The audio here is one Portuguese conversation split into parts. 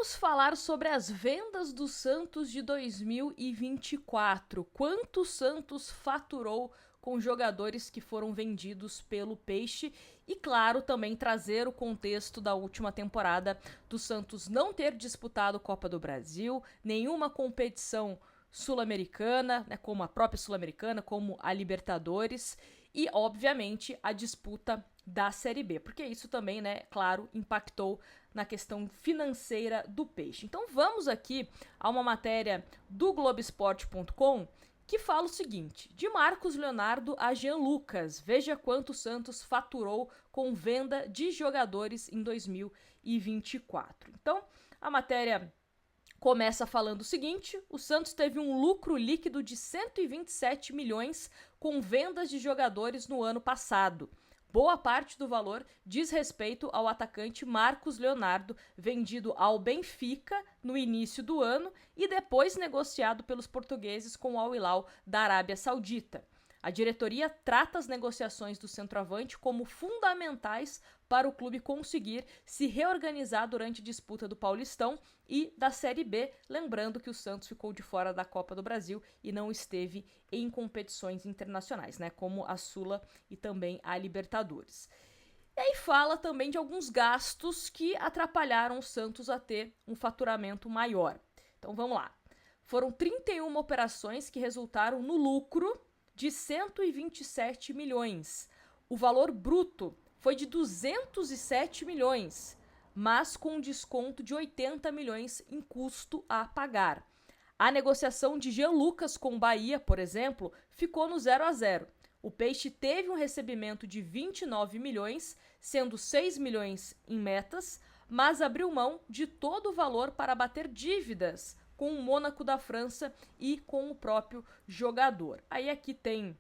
Vamos falar sobre as vendas do Santos de 2024. Quanto o Santos faturou com jogadores que foram vendidos pelo Peixe e, claro, também trazer o contexto da última temporada do Santos não ter disputado Copa do Brasil, nenhuma competição sul-americana, né, como a própria sul-americana, como a Libertadores e, obviamente, a disputa da Série B, porque isso também, né, claro, impactou na questão financeira do Peixe. Então vamos aqui a uma matéria do Globoesporte.com que fala o seguinte: de Marcos Leonardo a Jean Lucas, veja quanto o Santos faturou com venda de jogadores em 2024. Então, a matéria começa falando o seguinte: o Santos teve um lucro líquido de 127 milhões com vendas de jogadores no ano passado. Boa parte do valor diz respeito ao atacante Marcos Leonardo, vendido ao Benfica no início do ano e depois negociado pelos portugueses com o Al Hilal da Arábia Saudita. A diretoria trata as negociações do centroavante como fundamentais para o clube conseguir se reorganizar durante a disputa do Paulistão e da Série B, lembrando que o Santos ficou de fora da Copa do Brasil e não esteve em competições internacionais, né, como a Sula e também a Libertadores. E aí fala também de alguns gastos que atrapalharam o Santos a ter um faturamento maior. Então vamos lá. Foram 31 operações que resultaram no lucro de 127 milhões. O valor bruto foi de 207 milhões, mas com um desconto de 80 milhões em custo a pagar. A negociação de Jean Lucas com o Bahia, por exemplo, ficou no 0-0. O Peixe teve um recebimento de 29 milhões, sendo 6 milhões em metas, mas abriu mão de todo o valor para bater dívidas com o Mônaco da França e com o próprio jogador. Aí aqui tem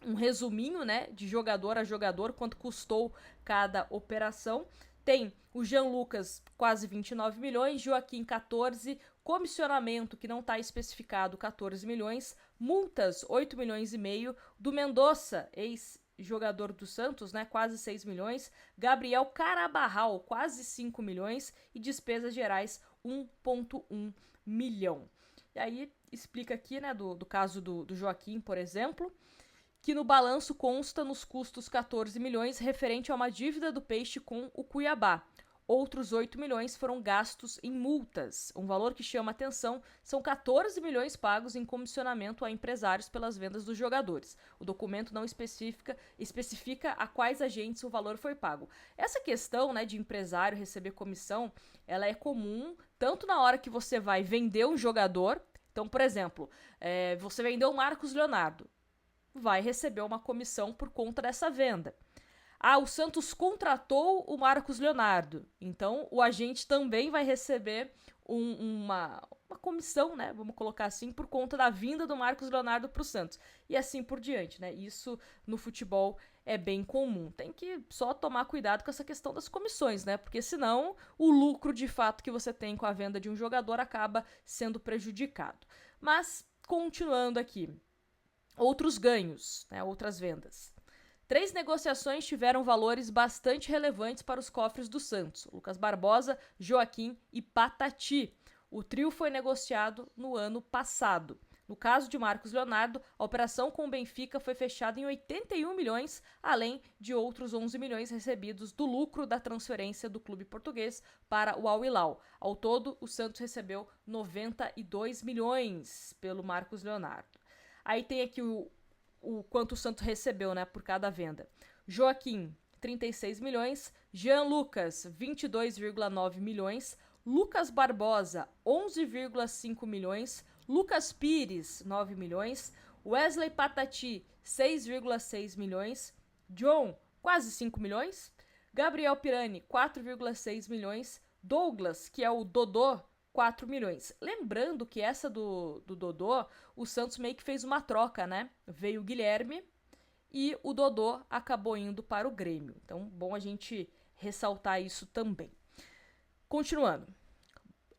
um resuminho, né, de jogador a jogador, quanto custou cada operação. Tem o Jean Lucas, quase 29 milhões, Joaquim, 14, comissionamento, que não está especificado, 14 milhões, multas, 8 milhões e meio, do Mendonça, ex-jogador do Santos, né, quase 6 milhões, Gabriel Carabarral, quase 5 milhões, e despesas gerais, 1,1 milhão. E aí explica aqui, né, do caso do Joaquim, por exemplo, que no balanço consta nos custos 14 milhões referente a uma dívida do Peixe com o Cuiabá. Outros 8 milhões foram gastos em multas. Um valor que chama atenção são 14 milhões pagos em comissionamento a empresários pelas vendas dos jogadores. O documento não especifica a quais agentes o valor foi pago. Essa questão, né, de empresário receber comissão, ela é comum tanto na hora que você vai vender um jogador. Então, por exemplo, você vendeu o Marcos Leonardo, vai receber uma comissão por conta dessa venda. Ah, o Santos contratou o Marcos Leonardo, então o agente também vai receber uma comissão, né? Vamos colocar assim, por conta da vinda do Marcos Leonardo para o Santos. E assim por diante, né? Isso no futebol é bem comum. Tem que só tomar cuidado com essa questão das comissões, né? Porque senão o lucro de fato que você tem com a venda de um jogador acaba sendo prejudicado. Mas, continuando aqui. Outros ganhos, né, outras vendas. 3 negociações tiveram valores bastante relevantes para os cofres do Santos: Lucas Barbosa, Joaquim e Patati. O trio foi negociado no ano passado. No caso de Marcos Leonardo, a operação com o Benfica foi fechada em 81 milhões, além de outros 11 milhões recebidos do lucro da transferência do clube português para o Al Hilal. Ao todo, o Santos recebeu 92 milhões pelo Marcos Leonardo. Aí tem aqui o quanto o Santos recebeu, né, por cada venda. Joaquim, 36 milhões. Jean Lucas, 22,9 milhões. Lucas Barbosa, 11,5 milhões. Lucas Pires, 9 milhões. Wesley Patati, 6,6 milhões. John, quase 5 milhões. Gabriel Pirani, 4,6 milhões. Douglas, que é o Dodô, 4 milhões. Lembrando que essa do Dodô, o Santos meio que fez uma troca, né? Veio o Guilherme e o Dodô acabou indo para o Grêmio. Então, bom a gente ressaltar isso também. Continuando.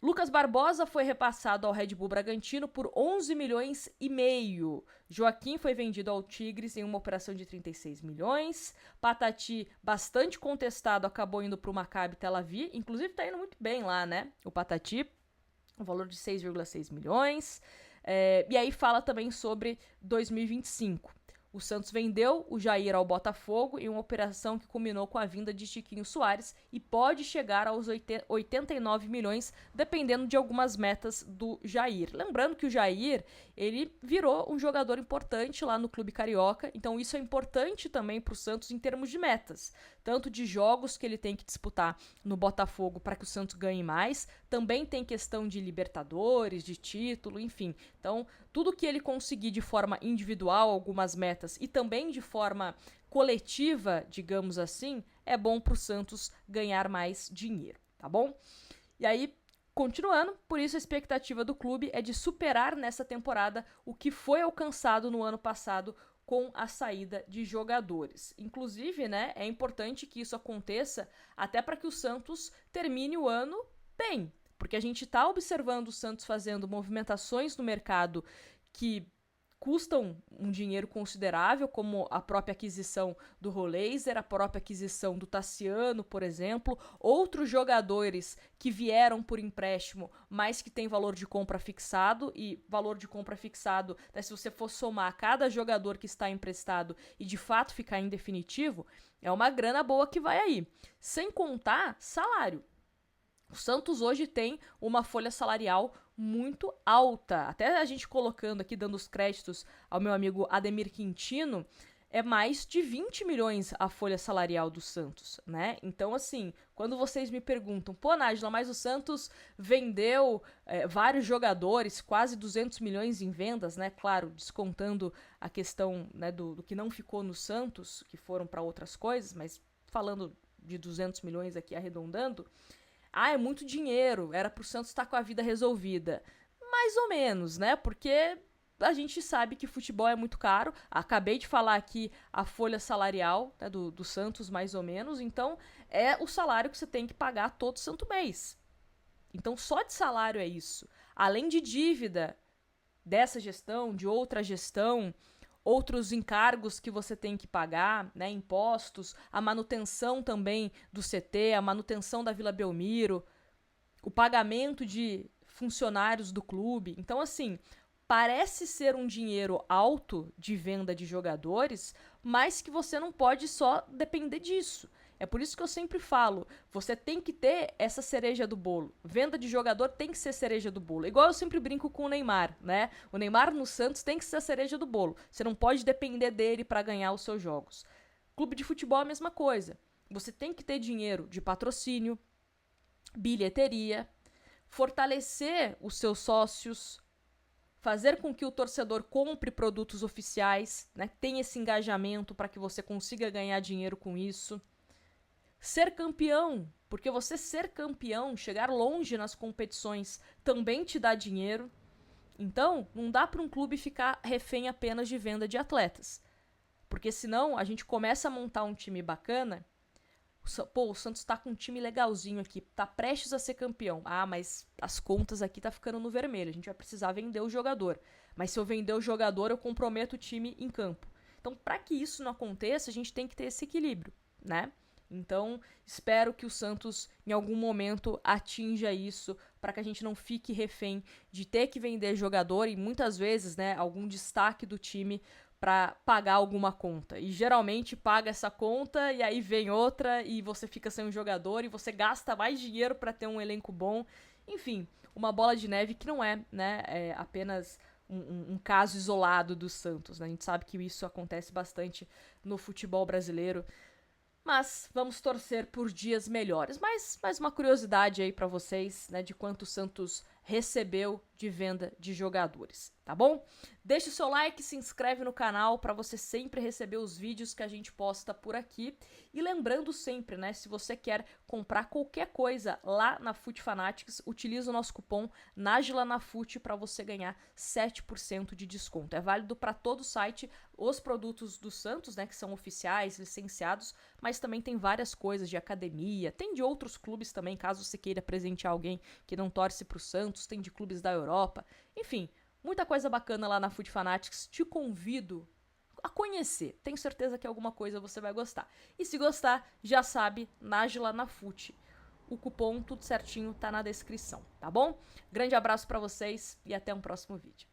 Lucas Barbosa foi repassado ao Red Bull Bragantino por 11 milhões e meio. Joaquim foi vendido ao Tigres em uma operação de 36 milhões. Patati, bastante contestado, acabou indo para o Maccabi Tel Aviv. Inclusive tá indo muito bem lá, né? O Patati, o valor de 6,6 milhões. E aí fala também sobre 2025. O Santos vendeu o Jair ao Botafogo em uma operação que culminou com a vinda de Chiquinho Soares e pode chegar aos 89 milhões, dependendo de algumas metas do Jair. Lembrando que o Jair, ele virou um jogador importante lá no Clube Carioca, então isso é importante também para o Santos em termos de metas, tanto de jogos que ele tem que disputar no Botafogo para que o Santos ganhe mais, também tem questão de Libertadores, de título, enfim. Então, tudo que ele conseguir de forma individual, algumas metas, e também de forma coletiva, digamos assim, é bom para o Santos ganhar mais dinheiro, tá bom? E aí, continuando, por isso a expectativa do clube é de superar nessa temporada o que foi alcançado no ano passado com a saída de jogadores. Inclusive, né, é importante que isso aconteça até para que o Santos termine o ano bem, porque a gente está observando o Santos fazendo movimentações no mercado que custam um dinheiro considerável, como a própria aquisição do Roleiser, a própria aquisição do Tassiano, por exemplo, outros jogadores que vieram por empréstimo, mas que têm valor de compra fixado, e valor de compra fixado, né, se você for somar cada jogador que está emprestado e de fato ficar em definitivo, é uma grana boa que vai aí. Sem contar salário. O Santos hoje tem uma folha salarial muito alta. Até a gente colocando aqui, dando os créditos ao meu amigo Ademir Quintino, é mais de 20 milhões a folha salarial do Santos, né? Então, assim, quando vocês me perguntam, pô, Nájila, mas o Santos vendeu vários jogadores, quase 200 milhões em vendas, né? Claro, descontando a questão, né, do que não ficou no Santos, que foram para outras coisas, mas falando de 200 milhões aqui arredondando, é muito dinheiro, era pro Santos estar com a vida resolvida. Mais ou menos, né? Porque a gente sabe que futebol é muito caro. Acabei de falar aqui a folha salarial, né, do Santos, mais ou menos. Então, é o salário que você tem que pagar todo santo mês. Então, só de salário é isso. Além de dívida dessa gestão, de outra gestão, outros encargos que você tem que pagar, né, impostos, a manutenção também do CT, a manutenção da Vila Belmiro, o pagamento de funcionários do clube. Então, assim, parece ser um dinheiro alto de venda de jogadores, mas que você não pode só depender disso. É por isso que eu sempre falo, você tem que ter essa cereja do bolo. Venda de jogador tem que ser cereja do bolo. Igual eu sempre brinco com o Neymar, né? O Neymar no Santos tem que ser a cereja do bolo. Você não pode depender dele para ganhar os seus jogos. Clube de futebol é a mesma coisa. Você tem que ter dinheiro de patrocínio, bilheteria, fortalecer os seus sócios, fazer com que o torcedor compre produtos oficiais, né? Tenha esse engajamento para que você consiga ganhar dinheiro com isso. Ser campeão, porque você ser campeão, chegar longe nas competições, também te dá dinheiro. Então, não dá para um clube ficar refém apenas de venda de atletas. Porque senão a gente começa a montar um time bacana. Pô, o Santos tá com um time legalzinho aqui, tá prestes a ser campeão. Mas as contas aqui tá ficando no vermelho, a gente vai precisar vender o jogador. Mas se eu vender o jogador, eu comprometo o time em campo. Então, para que isso não aconteça, a gente tem que ter esse equilíbrio, né? Então, espero que o Santos, em algum momento, atinja isso, para que a gente não fique refém de ter que vender jogador e, muitas vezes, né, algum destaque do time para pagar alguma conta. E, geralmente, paga essa conta e aí vem outra e você fica sem um jogador e você gasta mais dinheiro para ter um elenco bom. Enfim, uma bola de neve que não é, né, apenas um caso isolado do Santos, né? A gente sabe que isso acontece bastante no futebol brasileiro. Mas vamos torcer por dias melhores. Mas mais uma curiosidade aí pra vocês, né, de quanto o Santos recebeu de venda de jogadores, tá bom? Deixa o seu like, se inscreve no canal para você sempre receber os vídeos que a gente posta por aqui. E lembrando sempre, né, se você quer comprar qualquer coisa lá na FUT Fanatics, utiliza o nosso cupom NAGILANAFUT para você ganhar 7% de desconto. É válido para todo o site, os produtos do Santos, né, que são oficiais, licenciados, mas também tem várias coisas de academia, tem de outros clubes também, caso você queira presentear alguém que não torce pro Santos, tem de clubes da Europa, enfim, muita coisa bacana lá na FUT Fanatics, te convido a conhecer, tenho certeza que alguma coisa você vai gostar. E se gostar, já sabe, Nájila na FUT, o cupom tudo certinho tá na descrição, tá bom? Grande abraço pra vocês e até um próximo vídeo.